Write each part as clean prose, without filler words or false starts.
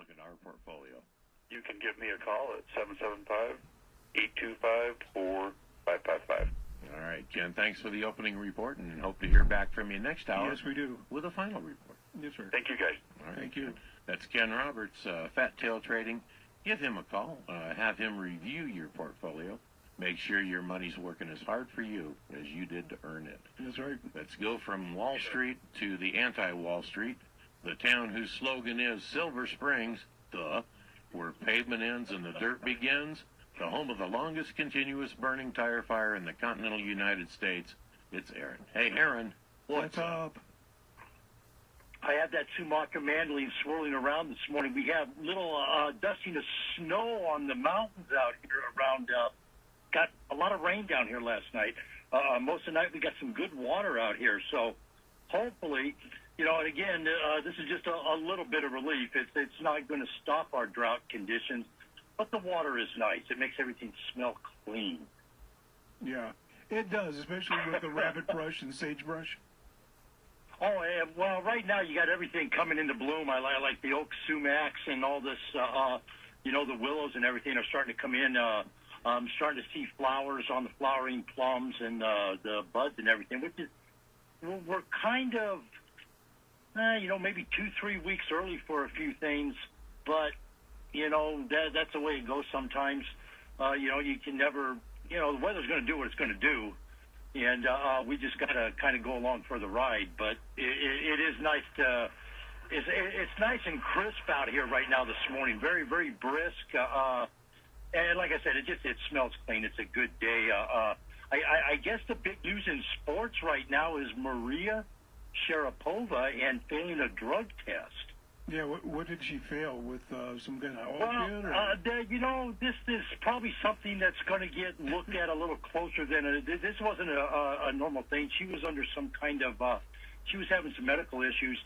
look at our portfolio? You can give me a call at 775-825-4555. All right, Ken, thanks for the opening report, and hope to hear back from you next hour. Yes, we do. With a final report. Yes, sir. Thank you, guys. All right. Thank you. That's Ken Roberts, Fat Tail Trading. Give him a call. Have him review your portfolio. Make sure your money's working as hard for you as you did to earn it. That's right. Let's go from Wall Street to the anti-Wall Street, the town whose slogan is Silver Springs, where pavement ends and the dirt begins, the home of the longest continuous burning tire fire in the continental United States. It's Aaron. Hey, Aaron, what's up? I have that Sumatra mandolin swirling around this morning. We have little dusting of snow on the mountains out here around. Got a lot of rain down here last night. Most of the night we got some good water out here. So hopefully, and again, this is just a little bit of relief. It's not going to stop our drought conditions, but the water is nice. It makes everything smell clean. Yeah, it does, especially with the rabbit brush and sagebrush. Oh, well, right now you got everything coming into bloom. I like the oak sumacs and all this, the willows and everything are starting to come in. I'm starting to see flowers on the flowering plums and the buds and everything, which is, we're kind of, maybe 2-3 weeks early for a few things, but, that's the way it goes sometimes. You can never, the weather's going to do what it's going to do. And we just got to kind of go along for the ride. But it is nice to it's nice and crisp out here right now this morning. Very, very brisk. And like I said, it smells clean. It's a good day. I guess the big news in sports right now is Maria Sharapova and failing a drug test. Yeah, what did she fail with? Some kind of opiate? Well, this is probably something that's going to get looked at a little closer than this wasn't a normal thing. She was under some kind of she was having some medical issues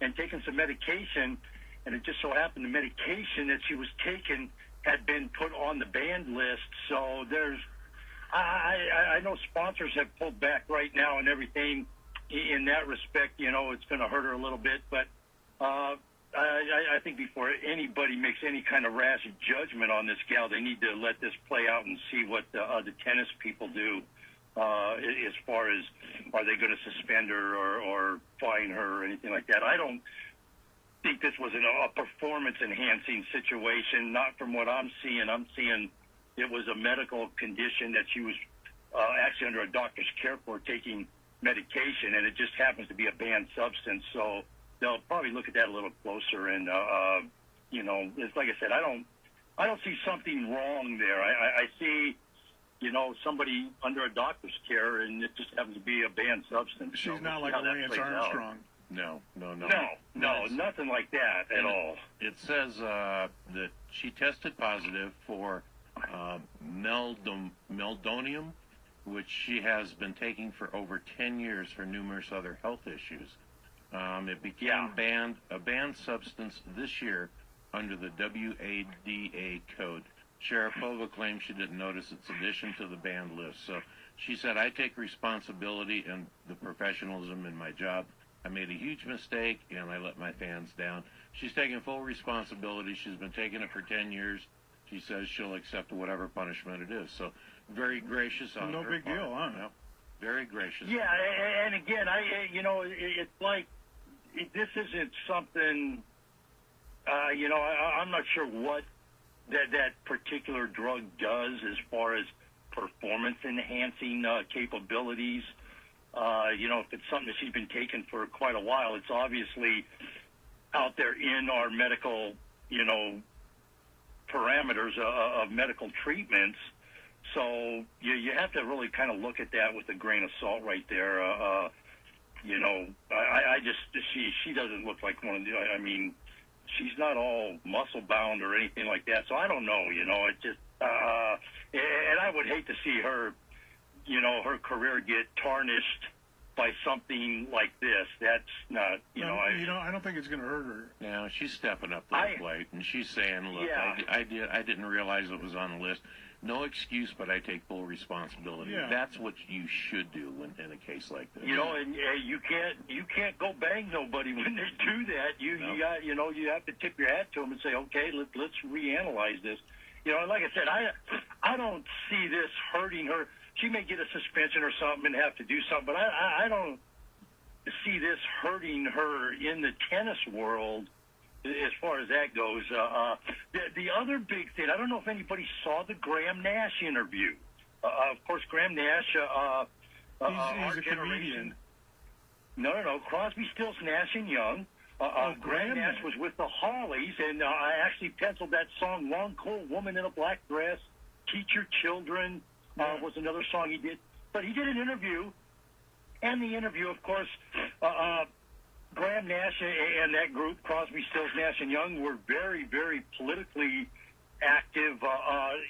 and taking some medication, and it just so happened the medication that she was taking had been put on the banned list. So I know sponsors have pulled back right now and everything in that respect. It's going to hurt her a little bit, but. I think before anybody makes any kind of rash judgment on this gal, they need to let this play out and see what the tennis people do as far as are they going to suspend her or fine her or anything like that. I don't think this was a performance-enhancing situation, not from what I'm seeing. I'm seeing it was a medical condition that she was actually under a doctor's care for taking medication, and it just happens to be a banned substance. So they'll probably look at that a little closer, and it's like I said, I don't see something wrong there. I see, somebody under a doctor's care, and it just happens to be a banned substance. She's not like Lance Armstrong. No, nothing like that at all. It says that she tested positive for meldonium, which she has been taking for over 10 years for numerous other health issues. It became a banned substance this year under the WADA code. Sharapova claims she didn't notice its addition to the banned list. So she said, I take responsibility and the professionalism in my job. I made a huge mistake, and I let my fans down. She's taking full responsibility. She's been taking it for 10 years. She says she'll accept whatever punishment it is. So very gracious on her part. No big deal, huh? No, very gracious. Yeah, and again, it's like, this isn't something, I'm not sure what that particular drug does as far as performance-enhancing capabilities. If it's something that she's been taking for quite a while, it's obviously out there in our medical, parameters of medical treatments. So you have to really kind of look at that with a grain of salt right there. She doesn't look like one of the, she's not all muscle bound or anything like that. So I don't know, it just, and I would hate to see her, her career get tarnished by something like this. That's not, I don't think it's going to hurt her. Yeah, she's stepping up to the plate, and she's saying, "Look, Yeah. I didn't realize it was on the list. No excuse, but I take full responsibility." Yeah. That's what you should do in a case like this. And you can't go bang nobody when they do that. You got, you have to tip your hat to them and say, okay, let's reanalyze this. And like I said, I don't see this hurting her. She may get a suspension or something and have to do something, but I don't see this hurting her in the tennis world as far as that goes. The other big thing, I don't know if anybody saw the Graham Nash interview. Of course, Graham Nash, he's a comedian. No. Crosby, Stills, Nash and Young. Graham Nash was with the Hollies, and I actually penciled that song, Long Cold Woman in a Black Dress, Teach Your Children, was another song he did. But he did an interview, and the interview, of course, Graham Nash and that group, Crosby, Stills, Nash and Young, were very, very politically active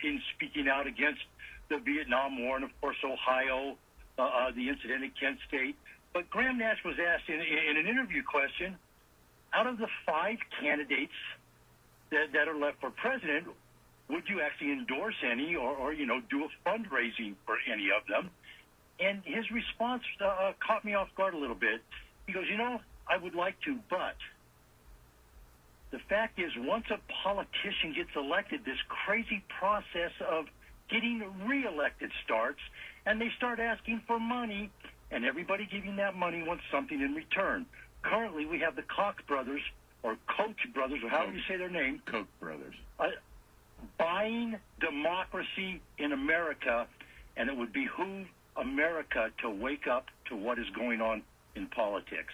in speaking out against the Vietnam War and, of course, Ohio, the incident at Kent State. But Graham Nash was asked in an interview question, out of the 5 candidates that are left for president, would you actually endorse any or do a fundraising for any of them? And his response caught me off guard a little bit. He goes, I would like to, but the fact is, once a politician gets elected, this crazy process of getting reelected starts, and they start asking for money, and everybody giving that money wants something in return. Currently, we have the Koch brothers, or Koch brothers, or however you say their name. Koch brothers. Buying democracy in America, and it would behoove America to wake up to what is going on in politics.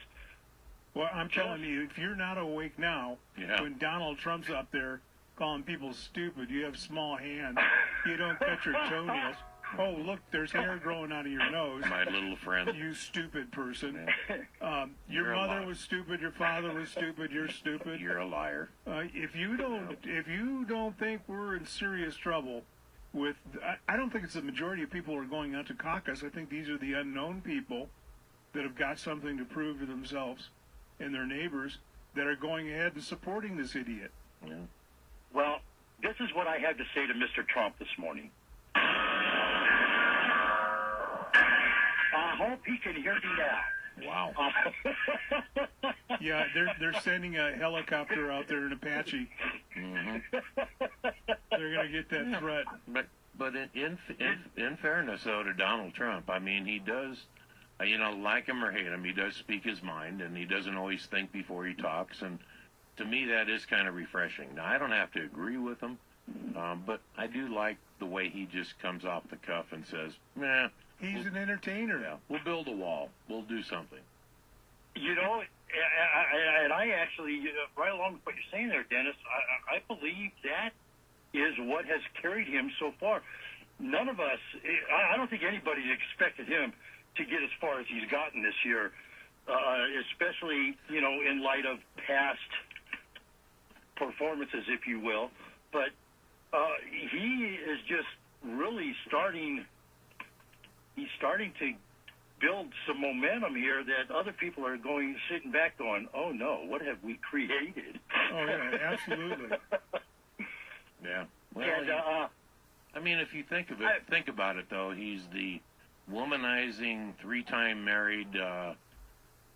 Well, I'm telling you, if you're not awake now, when Donald Trump's up there calling people stupid, you have small hands, you don't cut your toenails. Oh, look, there's hair growing out of your nose. My little friend. You stupid person. You're your mother was stupid, your father was stupid, you're stupid. You're a liar. If you don't think we're in serious trouble with, I don't think it's the majority of people who are going out to caucus. I think these are the unknown people that have got something to prove to themselves and their neighbors that are going ahead and supporting this idiot. Yeah. Well, this is what I had to say to Mr. Trump this morning. I hope he can hear me now. Wow. Yeah, they're sending a helicopter out there, an Apache. Mm-hmm. They're going to get that threat. But in fairness, though, to Donald Trump, I mean, he does, like him or hate him, he does speak his mind, and he doesn't always think before he talks. And to me, that is kind of refreshing. Now, I don't have to agree with him, but I do like the way he just comes off the cuff and says, "Nah." He's an entertainer. Yeah, we'll build a wall. We'll do something. And I actually, right along with what you're saying there, Dennis, I believe that is what has carried him so far. None of us, I don't think anybody expected him to get as far as he's gotten this year, especially, in light of past performances, if you will. But he is just really starting to build some momentum here that other people are sitting back going, oh no, what have we created? Oh yeah, absolutely. Yeah. Well, and, I mean, if you think about it though, he's the womanizing, 3-time married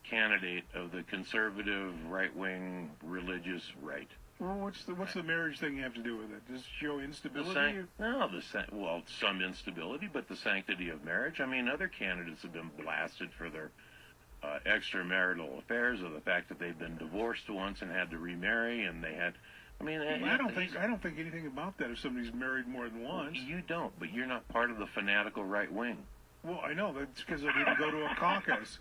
candidate of the conservative, right-wing, religious right. Well, what's the marriage thing have to do with it? Does it show instability? Some instability, but the sanctity of marriage. I mean, other candidates have been blasted for their extramarital affairs, or the fact that they've been divorced once and had to remarry, and they had. I mean, I don't think anything about that if somebody's married more than once. You don't, but you're not part of the fanatical right wing. Well, I know that's because I didn't go to a caucus.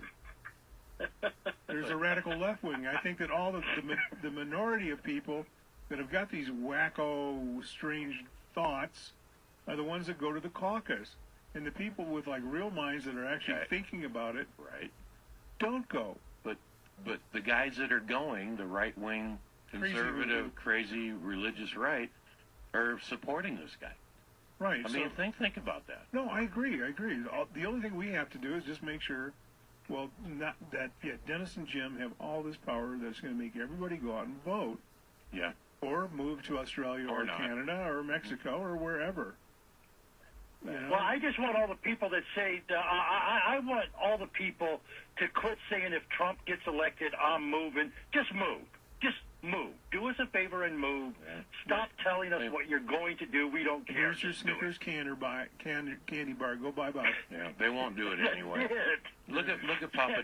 There's a radical left wing. I think that all the minority of people that have got these wacko, strange thoughts are the ones that go to the caucus. And the people with real minds that are actually thinking about it, don't go. But the guys that are going, the right wing, conservative, crazy religious right, are supporting this guy. Right. I mean, think about that. No, I agree. The only thing we have to do is just make sure Well, not that. Yeah, Dennis and Jim have all this power that's going to make everybody go out and vote, Yeah. or move to Australia Or or not. Canada or Mexico or wherever. You know? Well, I just want all the people that say, I want all the people to quit saying if Trump gets elected, I'm moving. Just move. Just move. Do us a favor and move. Yeah. Stop telling us Yeah. what you're going to do. We don't care. Here's your Just do it. Snickers candy bar. Go bye-bye. Yeah, they won't do it anyway. That's it. Look at Papa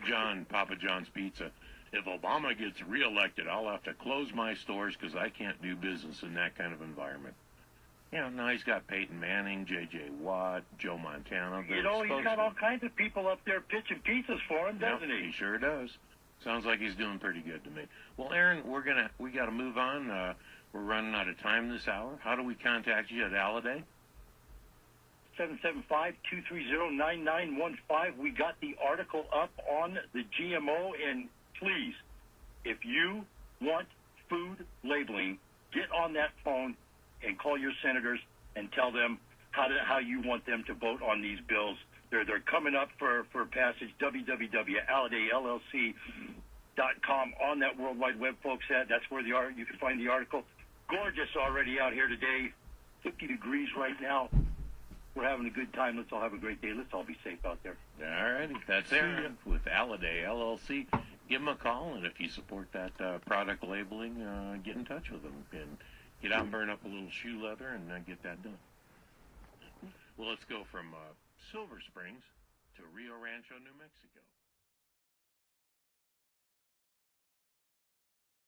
John's Pizza. If Obama gets reelected, I'll have to close my stores because I can't do business in that kind of environment. You know, now he's got Peyton Manning, J.J. Watt, Joe Montana. You know, he's got all kinds of people up there pitching pizzas for him, doesn't He he? sure does. Sounds like he's doing pretty good to me. Well, Aaron, we got to move on. We're running out of time this hour. How do we contact you at Alliday? 775-230-9915. We got the article up on the GMO, and please, if you want food labeling, get on that phone and call your senators and tell them how you want them to vote on these bills. They're coming up for passage. www.allidayllc.com on that World Wide Web, folks. That's where you can find the article. Gorgeous already out here today. 50 degrees right now. We're having a good time. Let's all have a great day. Let's all be safe out there. All righty. That's Aaron with Alliday LLC. Give them a call, and if you support that product labeling, get in touch with them and get out and burn up a little shoe leather and get that done. Well, let's go from Silver Springs to Rio Rancho, New Mexico.